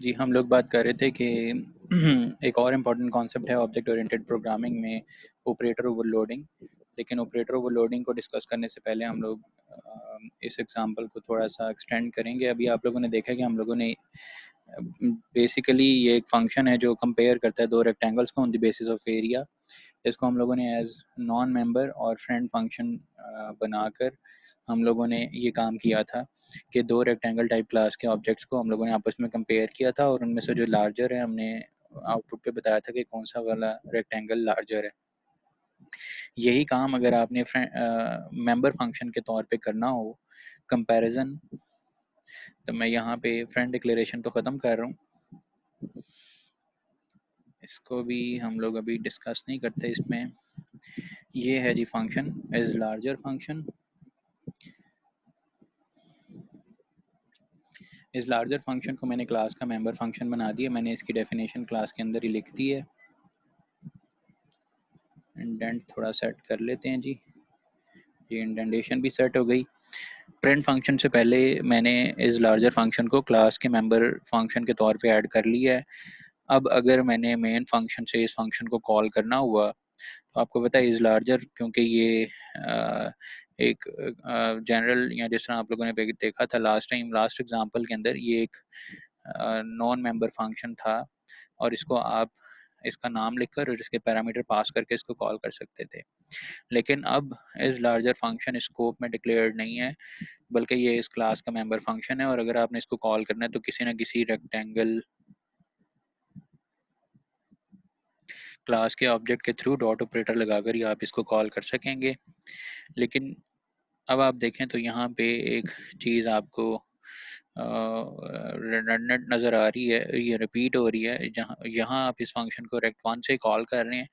जी, हम लोग बात कर रहे थे कि एक और इम्पॉर्टेंट कॉन्सेप्ट है ऑब्जेक्ट ओरिएंटेड प्रोग्रामिंग में ऑपरेटर ओवरलोडिंग। लेकिन ऑपरेटर ओवरलोडिंग को डिस्कस करने से पहले हम लोग इस एग्जांपल को थोड़ा सा एक्सटेंड करेंगे। अभी आप लोगों ने देखा कि हम लोगों ने बेसिकली ये एक फंक्शन है जो कंपेयर करता है दो रेक्टेंगल्स को on the basis of area. इसको हम लोगों ने एज नॉन मेंबर और फ्रेंड फंक्शन बनाकर हम लोगों ने ये काम किया था कि दो रेक्टेंगल टाइप क्लास के ऑब्जेक्ट्स को हम लोगों ने आपस में कंपेयर किया था और उनमें से जो लार्जर है हमने आउटपुट पे बताया था कि कौन सा वाला रेक्टेंगल लार्जर है। यही काम अगर आपने मेंबर फंक्शन के तौर पे करना हो कंपैरिजन, तो मैं यहाँ पे फ्रेंड डिक्लेरेशन तो ख़त्म कर रहा हूँ, इसको भी हम लोग अभी डिस्कस नहीं करते। इसमें ये है जी फंक्शन इज लार्जर फंक्शन। इस लार्जर फंक्शन को मैंने क्लास का मेंबर फंक्शन बना दिया। मैंने इसकी डेफिनेशन क्लास के अंदर ही लिख दी है। इंडेंट थोड़ा सेट कर लेते हैं जी। ये इंडेंटेशन भी सेट हो गई। प्रिंट फंक्शन से पहले मैंने इस लार्जर फंक्शन को क्लास के मेंबर फंक्शन के तौर पे ऐड कर लिया है। अब अगर मैंने मेन फंक्शन से इस फंक्शन को कॉल करना हुआ तो आपको पता है इज लार्जर, क्योंकि ये एक जनरल या जिस तरह आप लोगों ने देखा था लास्ट एग्जांपल के अंदर, ये एक नॉन मेंबर फंक्शन था और इसको आप इसका नाम लिखकर और इसके पैरामीटर पास करके इसको कॉल कर सकते थे। लेकिन अब इस लार्जर फंक्शन स्कोप में डिक्लेयर्ड नहीं है, बल्कि ये इस क्लास का मेंबर फंक्शन है और अगर आपने इसको कॉल करना है तो किसी न किसी रेक्टेंगल क्लास के ऑब्जेक्ट के थ्रू डॉट ऑपरेटर लगाकर ही आप इसको कॉल कर सकेंगे। लेकिन अब आप देखें तो यहाँ पे एक चीज़ आपको रेडंडेंट नज़र आ रही है, ये रिपीट हो रही है। जहाँ यहाँ आप इस फंक्शन को रेक्ट वन से कॉल कर रहे हैं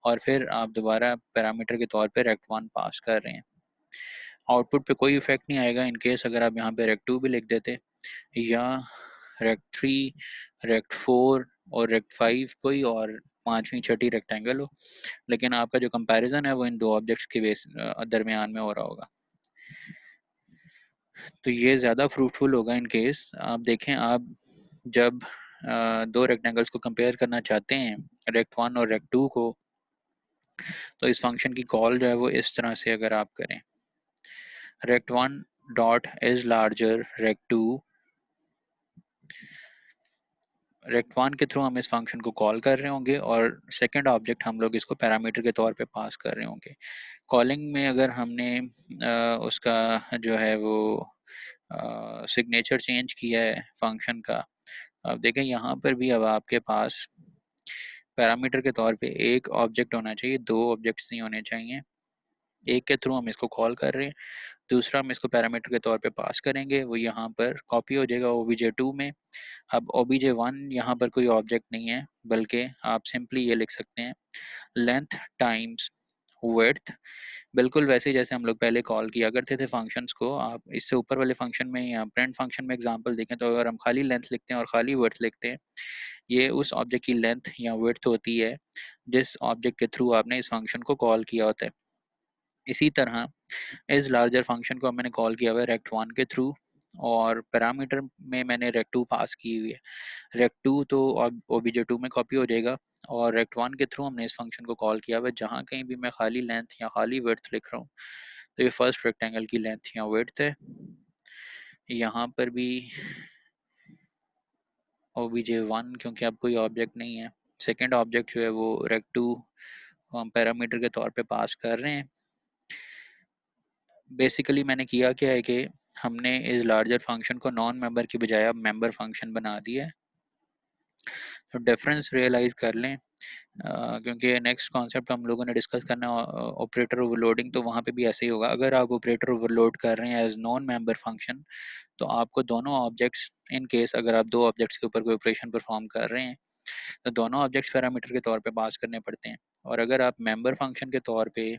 और फिर आप दोबारा पैरामीटर के तौर पे रेक्ट वन पास कर रहे हैं। आउटपुट पे कोई इफेक्ट नहीं आएगा इन केस अगर आप यहाँ पे रेक्ट टू भी लिख देते या रेक्ट थ्री, रेक्ट फोर और रेक्ट फाइव कोई और पांचवी छठी रेक्टेंगल हो, लेकिन आपका जो कंपैरिजन है वो इन दो ऑब्जेक्ट्स के बेस दरमियान में हो रहा होगा। तो ये ज़्यादा फ्रूटफुल होगा इन केस आप देखें, आप जब दो रेक्टेंगल्स को कंपेयर करना चाहते हैं रेक्ट वन और रेक्ट टू को, तो इस फंक्शन की कॉल जो है वो इस तरह से अगर आप करें rect one dot is larger rect two, rect one के थ्रू हम इस फंक्शन को कॉल कर रहे होंगे और सेकंड ऑब्जेक्ट हम लोग इसको पैरामीटर के तौर पे पास कर रहे होंगे। कॉलिंग में अगर हमने उसका जो है वो सिग्नेचर चेंज किया है फंक्शन का, अब देखें यहाँ पर भी अब आपके पास पैरामीटर के तौर पे एक ऑब्जेक्ट होना चाहिए, दो ऑब्जेक्ट्स नहीं होने चाहिए। एक के थ्रू हम इसको कॉल कर रहे हैं, दूसरा हम इसको पैरामीटर के तौर पे पास करेंगे, वो यहाँ पर कॉपी हो जाएगा obj2 में। अब obj1 यहाँ पर कोई ऑब्जेक्ट नहीं है, बल्कि आप सिंपली ये लिख सकते हैं लेंथ टाइम्स विड्थ, बिल्कुल वैसे ही जैसे हम लोग पहले कॉल किया करते थे फंक्शंस को। आप इससे ऊपर वाले फंक्शन में या प्रिंट फंक्शन में एग्जांपल देखें तो अगर हम खाली लेंथ लिखते हैं और खाली विड्थ लिखते हैं, ये उस ऑब्जेक्ट की लेंथ या विड्थ होती है जिस ऑब्जेक्ट के थ्रू आपने इस फंक्शन को कॉल किया होता है। इसी तरह इस लार्जर फंक्शन को मैंने कॉल किया हुआ है रेक्ट वन के थ्रू और पैरामीटर में मैंने रेक्ट टू पास की हुई है। रेक्ट टू तो obj2 में कॉपी हो जाएगा और रेक्ट वन के थ्रू हमने इस फंक्शन को कॉल किया हुआ है। जहाँ कहीं भी मैं खाली लेंथ या खाली विड्थ लिख रहा हूँ तो ये फर्स्ट रेक्टेंगल की लेंथ या विड्थ है। यहाँ पर भी obj1 क्योंकि अब कोई ऑब्जेक्ट नहीं है, सेकेंड ऑब्जेक्ट जो है वो रेक्ट टू हम पैरामीटर के तौर पे पास कर रहे हैं। बेसिकली मैंने किया क्या है कि हमने इस लार्जर फंक्शन को नॉन मेंबर की बजाय अब मेंबर फंक्शन बना दिया है। तो डिफरेंस रियलाइज कर लें, क्योंकि नेक्स्ट कॉन्सेप्ट हम लोगों ने डिस्कस करना है ऑपरेटर ओवरलोडिंग, तो वहाँ पे भी ऐसे ही होगा। अगर आप ऑपरेटर ओवरलोड कर रहे हैं एज नॉन मेंबर फंक्शन तो आपको दोनों ऑब्जेक्ट्स, इन केस अगर आप दो ऑब्जेक्ट्स के ऊपर कोई ऑपरेशन परफॉर्म कर रहे हैं तो दोनों ऑब्जेक्ट्स पैरामीटर के तौर पे पास करने पड़ते हैं। और अगर आप मेंबर फंक्शन के तौर पे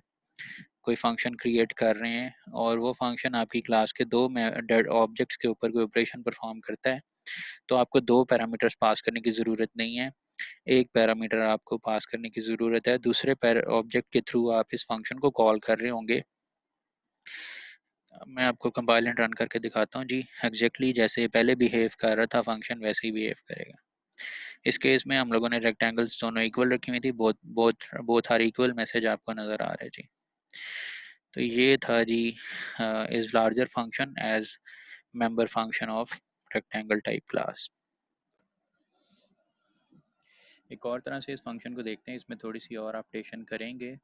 कोई फंक्शन क्रिएट कर रहे हैं और वो फंक्शन आपकी क्लास के दो ऑब्जेक्ट्स के ऊपर कोई ऑपरेशन परफॉर्म करता है, तो आपको दो पैरामीटर्स पास करने की ज़रूरत नहीं है, एक पैरामीटर आपको पास करने की ज़रूरत है। दूसरे ऑब्जेक्ट के थ्रू आप इस फंक्शन को कॉल कर रहे होंगे। मैं आपको कंपाइल एंड रन करके दिखाता हूँ जी। एग्जैक्टली जैसे पहले बिहेव कर रहा था फंक्शन, वैसे ही बिहेव करेगा। इस केस में हम लोगों ने रेक्टेंगल्स दोनों इक्वल रखी हुई थी, both both both are equal message आपको नज़र आ रहा है जी। तो ये था जी is larger function as member function of rectangle type class. एक और तरह से इस फंक्शन को देखते हैं, इसमें थोड़ी सी और अपडेशन करेंगे।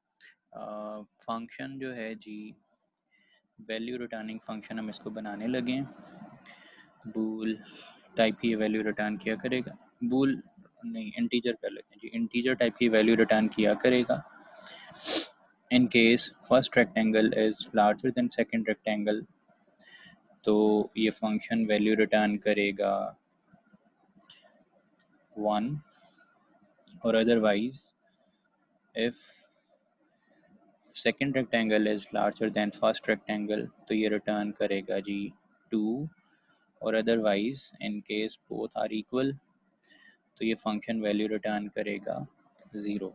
फंक्शन जो है जी, वैल्यू रिटर्निंग फंक्शन हम इसको बनाने लगे। बूल टाइप की वैल्यू रिटर्न किया करेगा, बूल नहीं इंटीजर कर लेते हैं जी, इंटीजर टाइप की वैल्यू रिटर्न किया करेगा in case first rectangle is larger than second rectangle. तो ये फंक्शन वैल्यू रिटर्न करेगा 1, और otherwise if second rectangle is larger than first rectangle तो ये रिटर्न करेगा जी 2, और otherwise in case both are equal तो ये फंक्शन वैल्यू रिटर्न करेगा 0।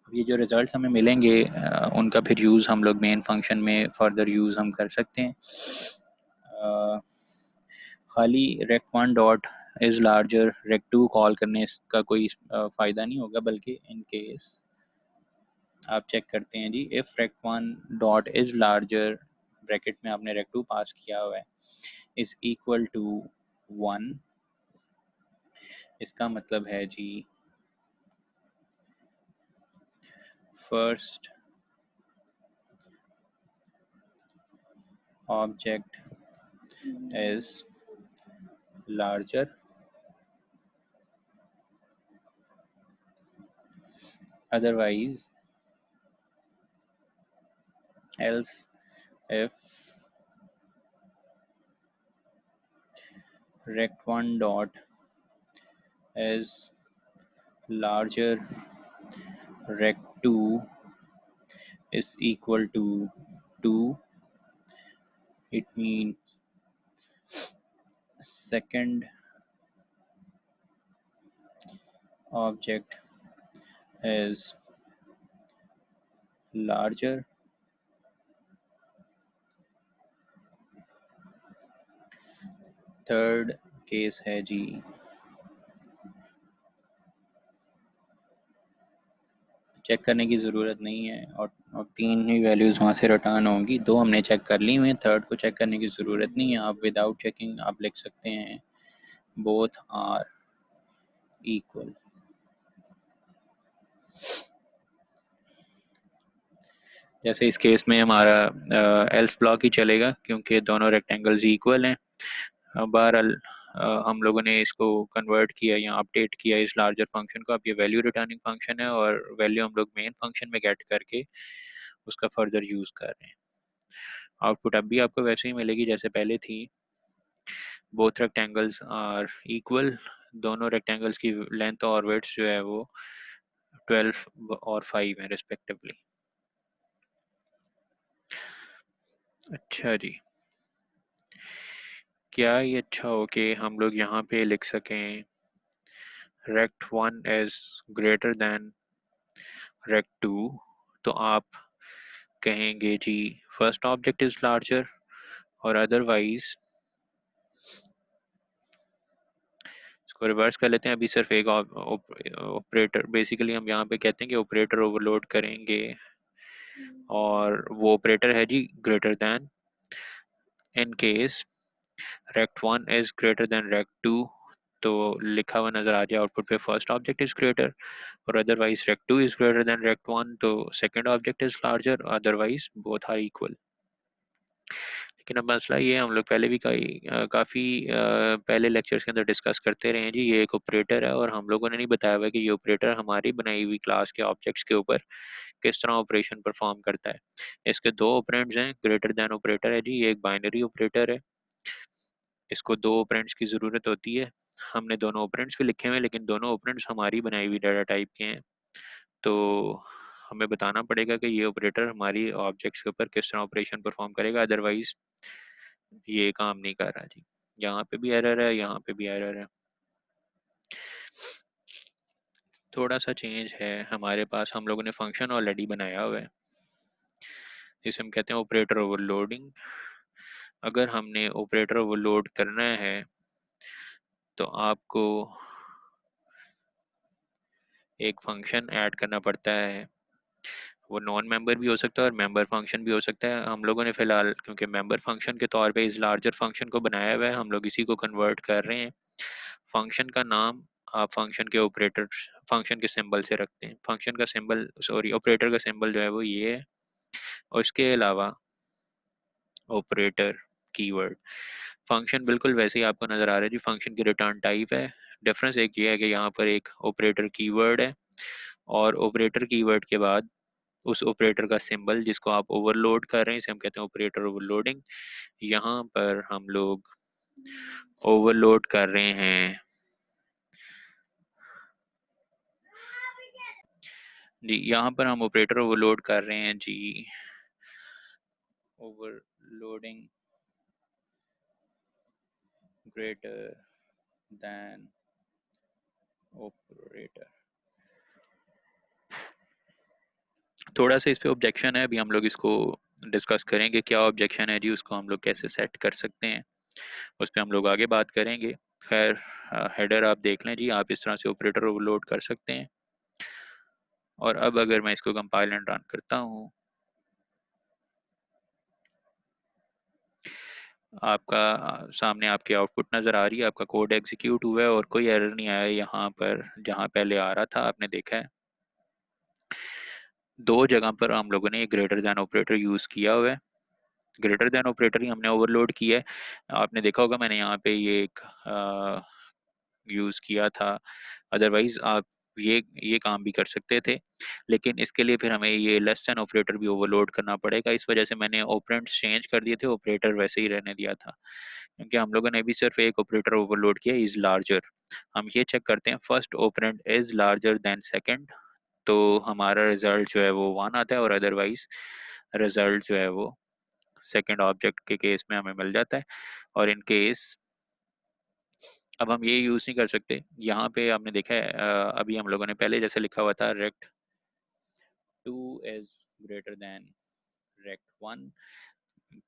अब ये जो रिजल्ट्स हमें मिलेंगे उनका फिर यूज़ हम लोग मेन फंक्शन में फर्दर यूज़ हम कर सकते हैं। खाली rect1 dot is larger rect2 call करने का कोई फ़ायदा नहीं होगा, बल्कि इन केस आप चेक करते हैं जी, if rect1 dot is larger, bracket में आपने rect2 पास किया हुआ है, इज़ इक्वल टू 1, इसका मतलब है जी first object is larger, otherwise else if rect1 dot is larger rect2 is equal to 2, it means second object is larger, third case है जी चेक करने की ज़रूरत नहीं है, और तीन ही वैल्यूज़ वहाँ से रिटर्न होंगी, दो हमने चेक कर ली हुई हैं, थर्ड को चेक करने की ज़रूरत नहीं है। आप विदाउट चेकिंग आप लिख सकते हैं बोथ आर इक्वल। जैसे इस केस में हमारा एल्स ब्लॉक ही चलेगा क्योंकि दोनों रेक्टेंगल्स इक्वल हैं। बहरहाल हम लोगों ने इसको कन्वर्ट किया या अपडेट किया इस लार्जर फंक्शन को। अब ये वैल्यू रिटर्निंग फंक्शन है और वैल्यू हम लोग मेन फंक्शन में गेट करके उसका फर्दर यूज़ कर रहे हैं। आउटपुट अब भी आपको वैसे ही मिलेगी जैसे पहले थी, बोथ रेक्टेंगल्स आर इक्वल, दोनों रेक्टेंगल्स की लेंथ और विड्थ जो है वो 12 और 5 है रिस्पेक्टिवली। अच्छा जी, क्या ये अच्छा हो कि हम लोग यहाँ पे लिख सकें rect1 is greater than rect2, तो आप कहेंगे जी फर्स्ट ऑब्जेक्ट इज लार्जर, और अदरवाइज इसको रिवर्स कर लेते हैं। अभी सिर्फ एक ऑपरेटर, बेसिकली हम यहाँ पे कहते हैं कि ऑपरेटर ओवरलोड करेंगे और वो ऑपरेटर है जी greater than. In case rect1 is greater than rect2 तो लिखा हुआ नजर आ जाए आउटपुट पे फर्स्ट ऑब्जेक्ट इज ग्रेटर, और otherwise rect2 is greater than rect1 तो second object is larger, otherwise both are equal. लेकिन अब मसला ये हम लोग पहले भी काफ़ी पहले लेक्चर्स के अंदर डिस्कस करते रहे हैं जी, ये एक ऑपरेटर है और हम लोगों ने नहीं बताया हुआ कि ये ऑपरेटर हमारी बनाई हुई क्लास के ऑब्जेक्ट्स के ऊपर किस तरह ऑपरेशन परफॉर्म करता है। इसके दो ऑपरेंड्स हैं, ग्रेटर दैन ऑपरेटर है जी, ये एक बाइनरी ऑपरेटर है, इसको दो ऑपरेंड्स की ज़रूरत होती है। हमने दोनों ऑपरेंड्स भी लिखे हुए हैं लेकिन दोनों ऑपरेंड्स हमारी बनाई हुई डाटा टाइप के हैं, तो हमें बताना पड़ेगा कि ये ऑपरेटर हमारी ऑब्जेक्ट्स के ऊपर किस तरह ऑपरेशन परफॉर्म करेगा, अदरवाइज ये काम नहीं कर रहा जी। यहाँ पे भी एरर है, यहाँ पे भी एरर है। थोड़ा सा चेंज है हमारे पास, हम लोगों ने फंक्शन ऑलरेडी बनाया हुआ है जिसे हम कहते हैं ऑपरेटर ओवरलोडिंग। अगर हमने ऑपरेटर ओवरलोड करना है तो आपको एक फंक्शन ऐड करना पड़ता है। वो नॉन मेंबर भी हो सकता है और मेंबर फंक्शन भी हो सकता है। हम लोगों ने फिलहाल क्योंकि मेंबर फंक्शन के तौर पे इस लार्जर फंक्शन को बनाया हुआ है, हम लोग इसी को कन्वर्ट कर रहे हैं। फंक्शन का नाम आप फंक्शन के ऑपरेटर फंक्शन के सिंबल से रखते हैं। फंक्शन का सिंबल सॉरी ऑपरेटर का सिंबल जो है वो ये है। और इसके अलावा ऑपरेटर कीवर्ड फंक्शन बिल्कुल वैसे ही आपको नजर आ रहा है जी। फंक्शन की रिटर्न टाइप है। डिफरेंस एक ये है कि यहाँ पर एक ऑपरेटर कीवर्ड है और ऑपरेटर कीवर्ड के बाद उस ऑपरेटर का सिंबल जिसको आप ओवरलोड कर रहे हैं, इसे हम कहते हैं ऑपरेटर ओवरलोडिंग। यहाँ पर हम लोग ओवरलोड कर रहे हैं जी। यहाँ पर हम ऑपरेटर ओवरलोड कर रहे हैं जी। Overloading greater than operator. थोड़ा सा इस पे ऑब्जेक्शन है, अभी हम लोग इसको डिस्कस करेंगे क्या ऑब्जेक्शन है जी, उसको हम लोग कैसे सेट कर सकते हैं, उस पर हम लोग आगे बात करेंगे। खैर हेडर आप देख लें जी, आप इस तरह से ऑपरेटर ओवरलोड कर सकते हैं। और अब अगर मैं इसको कंपाइल एंड रन करता हूँ, आपका सामने आपके आउटपुट नज़र आ रही है, आपका कोड एग्जीक्यूट हुआ है और कोई एरर नहीं आया यहाँ पर जहाँ पहले आ रहा था। आपने देखा है दो जगह पर हम लोगों ने ग्रेटर देन ऑपरेटर यूज़ किया हुआ है। ग्रेटर देन ऑपरेटर ही हमने ओवरलोड किया है। आपने देखा होगा मैंने यहाँ पे ये एक यूज़ किया था। अदरवाइज आप ये काम भी कर सकते थे, लेकिन इसके लिए फिर हमें ये लेस देन ऑपरेटर भी ओवरलोड करना पड़ेगा। इस वजह से मैंने ऑपरेंड्स चेंज कर दिए थे, ऑपरेटर वैसे ही रहने दिया था, क्योंकि हम लोगों ने भी सिर्फ एक ऑपरेटर ओवरलोड किया, इज लार्जर। हम ये चेक करते हैं first operand is larger than second, तो हमारा रिजल्ट जो है वो वन आता है, और अदरवाइज रिजल्ट जो है वो सेकंड ऑब्जेक्ट के केस में हमें मिल जाता है। और इन केस अब हम ये यूज नहीं कर सकते। यहाँ पे आपने देखा है अभी हम लोगों ने पहले जैसे लिखा हुआ था rect two is greater than rect one,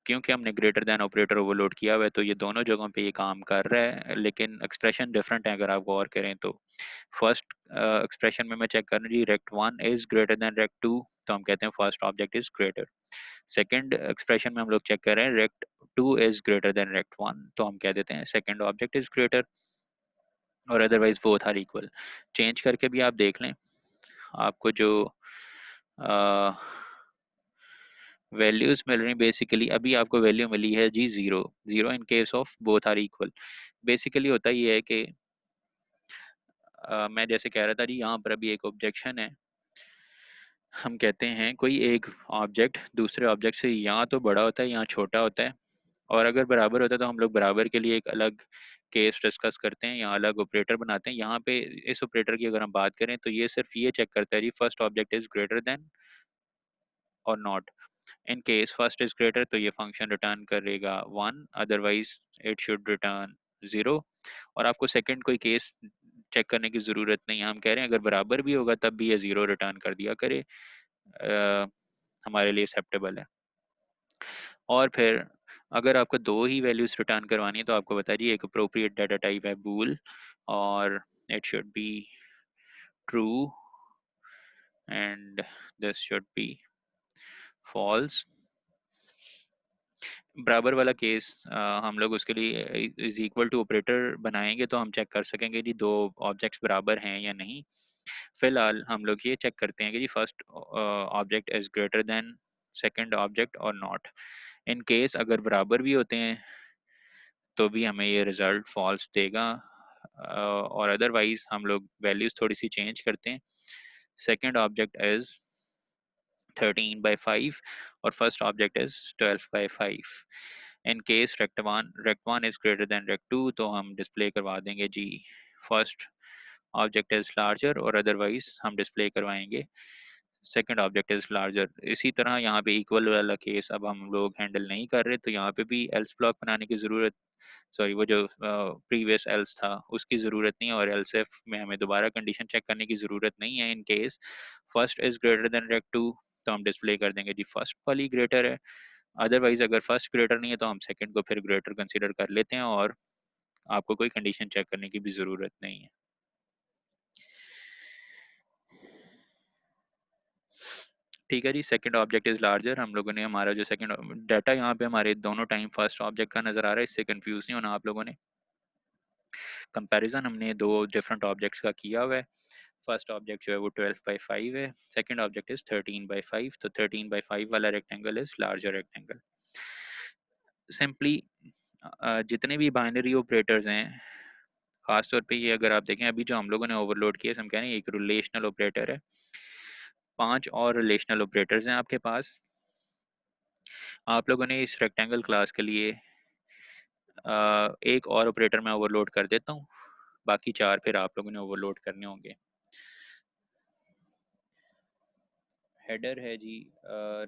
क्योंकि हमने ग्रेटर देन ऑपरेटर ओवरलोड किया हुआ है तो ये दोनों जगहों पे ये काम कर रहा है, लेकिन एक्सप्रेशन डिफरेंट है अगर आप गौर करें तो। फर्स्ट एक्सप्रेशन में मैं चेक कर रहा हूँ जी, rect one is greater than rect two, तो हम कहते हैं first object is greater. Second expression में हम लोग चेक कर रहे हैं rect two is greater than rect one, तो हम कह देते हैं सेकंड ऑब्जेक्ट इज ग्रेटर, और otherwise both are equal. Change करके भी आप देख लें, आपको जो वैल्यूज मिल रही बेसिकली, अभी आपको वैल्यू मिली है जी zero zero in case of both are equal. Basically होता ये है कि मैं जैसे कह रहा था जी, यहाँ पर अभी एक ऑब्जेक्शन है। हम कहते हैं कोई एक ऑब्जेक्ट दूसरे ऑब्जेक्ट से या तो बड़ा होता है या छोटा होता है, और अगर बराबर होता है तो हम लोग बराबर के लिए एक अलग केस डिस्कस करते हैं या अलग ऑपरेटर बनाते हैं। यहाँ पे इस ऑपरेटर की अगर हम बात करें तो ये सिर्फ ये चेक करता है जी first object is greater than और not. In case first is greater तो ये फंक्शन रिटर्न करेगा one, otherwise it should return zero. और आपको सेकंड कोई केस चेक करने की जरूरत नहीं है। हम कह रहे हैं अगर बराबर भी होगा तब भी ये जीरो रिटर्न कर दिया करे, हमारे लिए एक्सेप्टेबल है। और फिर अगर आपको दो ही वैल्यूज रिटर्न करवानी है तो आपको बता दिए एक अप्रोप्रिएट डाटा टाइप है बूल, और it should be true and this should be false. बराबर वाला केस हम लोग उसके लिए इज इक्वल टू ऑपरेटर बनाएंगे तो हम चेक कर सकेंगे कि दो ऑब्जेक्ट्स बराबर हैं या नहीं। फिलहाल हम लोग ये चेक करते हैं कि जी first object is greater than second object और नॉट। इन केस अगर बराबर भी होते हैं तो भी हमें ये रिजल्ट फॉल्स देगा, और अदरवाइज हम लोग वैल्यूज थोड़ी सी चेंज करते हैं। सेकंड ऑब्जेक्ट इज 13/5 और first object is 12/5। In case rect one is greater than rect two तो हम डिस्प्ले करवा देंगे जी फर्स्ट ऑब्जेक्ट इज लार्जर, और अदरवाइज हम डिस्प्ले करवाएंगे सेकंड ऑब्जेक्ट इज लार्जर। इसी तरह यहाँ पे इक्वल वाला केस अब हम लोग हैंडल नहीं कर रहे, तो यहाँ पे भी एल्स ब्लॉक बनाने की जरूरत, सॉरी वो जो प्रीवियस एल्स था उसकी ज़रूरत नहीं है, और एल्स इफ में हमें दोबारा कंडीशन चेक करने की ज़रूरत नहीं है। In case first is greater than rect two तो हम डिस्प्ले कर देंगे जी फर्स्ट वाली ग्रेटर है, अदरवाइज अगर फर्स्ट ग्रेटर नहीं है तो हम सेकंड को फिर ग्रेटर कंसीडर कर लेते हैं और आपको कोई कंडीशन चेक करने की भी ज़रूरत नहीं है। ठीक है जी, सेकंड ऑब्जेक्ट इज लार्जर। हम लोगों ने हमारा जो सेकंड डाटा यहाँ पे हमारे दोनों टाइम फर्स्ट ऑब्जेक्ट का नजर आ रहा है, इससे कंफ्यूज नहीं होना आप लोगों ने। कंपैरिजन हमने दो डिफरेंट ऑब्जेक्ट्स का किया हुआ है। फर्स्ट ऑब्जेक्ट जो है वो 12/5 है, सेकंड ऑब्जेक्ट इज 13/5। तो 13/5 वाला rectangle is larger rectangle. Simply जितने भी बाइनरी ऑपरेटर्स हैं, खासतौर पे ये अगर आप देखें अभी जो हम लोगों ने ओवरलोड किया हम कह रहे हैं एक रिलेशनल ऑपरेटर है, 5 और रिलेशनल ऑपरेटर्स हैं आपके पास। आप लोगों ने इस रेक्टेंगल क्लास के लिए एक और ऑपरेटर मैं ओवरलोड कर देता हूँ, बाकी 4 फिर आप लोगों ने ओवरलोड करने होंगे। हेडर है जी,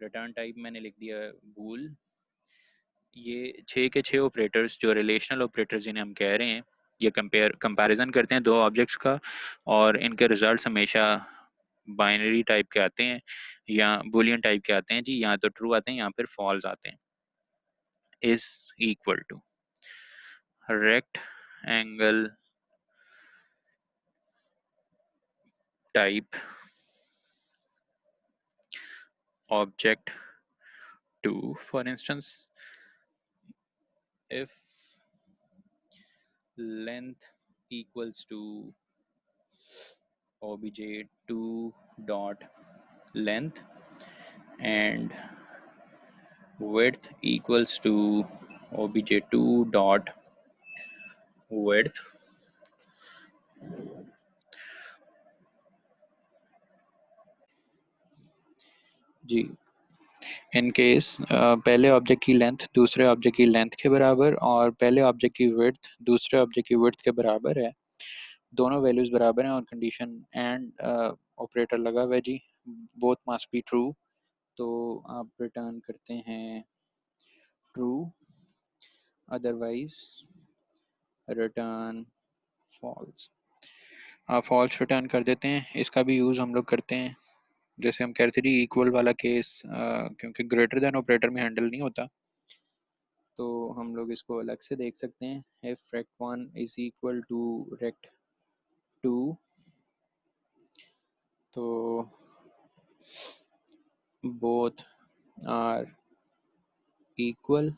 रिटर्न टाइप मैंने लिख दिया बूल। ये 6 के 6 ऑपरेटर्स जो रिलेशनल ऑपरेटर्स जिन्हें हम कह रहे हैं, ये कंपैरिजन करते हैं दो ऑब्जेक्ट्स का, और इनके रिजल्ट्स हमेशा बाइनरी टाइप के आते हैं या बुलियन टाइप के आते हैं जी। यहाँ तो ट्रू आते हैं, यहाँ पर फॉल्स आते हैं। Is equal to rectangle type object 2, for instance, if length equals to obj2 dot length and width equals to obj2 dot width, जी इन केस पहले ऑब्जेक्ट की लेंथ दूसरे ऑब्जेक्ट की लेंथ के बराबर और पहले ऑब्जेक्ट की विड्थ दूसरे ऑब्जेक्ट की विड्थ के बराबर है, दोनों वैल्यूज बराबर हैं और कंडीशन एंड ऑपरेटर लगा हुआ है जी, बोथ मस्ट बी ट्रू। तो आप रिटर्न करते हैं ट्रू, अदरवाइज रिटर्न फॉल्स। आप फॉल्स रिटर्न कर देते हैं। इसका भी यूज़ हम लोग करते हैं, जैसे हम कह रहे थे जी इक्वल वाला केस, क्योंकि ग्रेटर देन ऑपरेटर में हैंडल नहीं होता तो हम लोग इसको अलग से देख सकते हैं। If rect 1 is equal to rect 2 तो both are equal,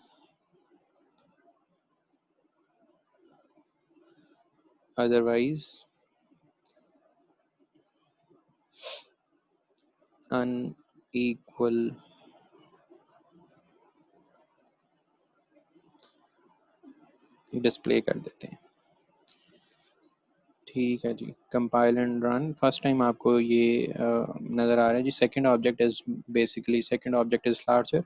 otherwise unequal display कर देते हैं। ठीक है जी, compile and run. First time आपको ये नज़र आ रहा है जी, second object is basically second object is larger.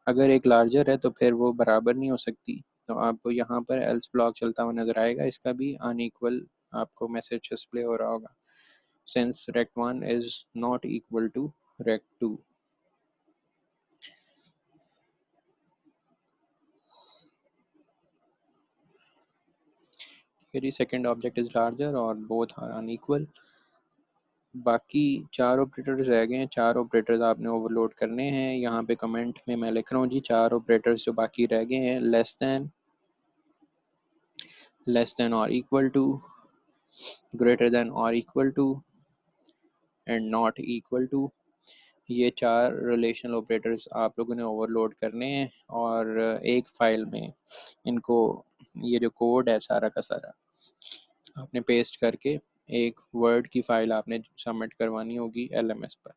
अगर एक लार्जर है तो फिर वो बराबर नहीं हो सकती, तो आपको यहाँ पर एल्स ब्लॉक चलता हुआ नज़र आएगा, इसका भी अनइक्वल आपको मैसेज डिस्प्ले हो रहा होगा, since rect 1 is not equal to rect 2। जी, सेकंड ऑब्जेक्ट इज लार्जर और बोथ आर अनइक्वल। बाकी 4 ऑपरेटर्स रह गए हैं, 4 ऑपरेटर्स आपने ओवरलोड करने हैं। यहाँ पे कमेंट में मैं लिख रहा हूँ जी 4 ऑपरेटर्स जो बाकी रह गए हैं, लेस देन और इक्वल टू, ग्रेटर देन और equal to and not equal to. ये 4 रिलेशनल ऑपरेटर्स आप लोगों ने ओवरलोड करने हैं और एक फाइल में इनको, ये जो कोड है सारा का सारा आपने पेस्ट करके एक वर्ड की फाइल आपने सबमिट करवानी होगी LMS पर।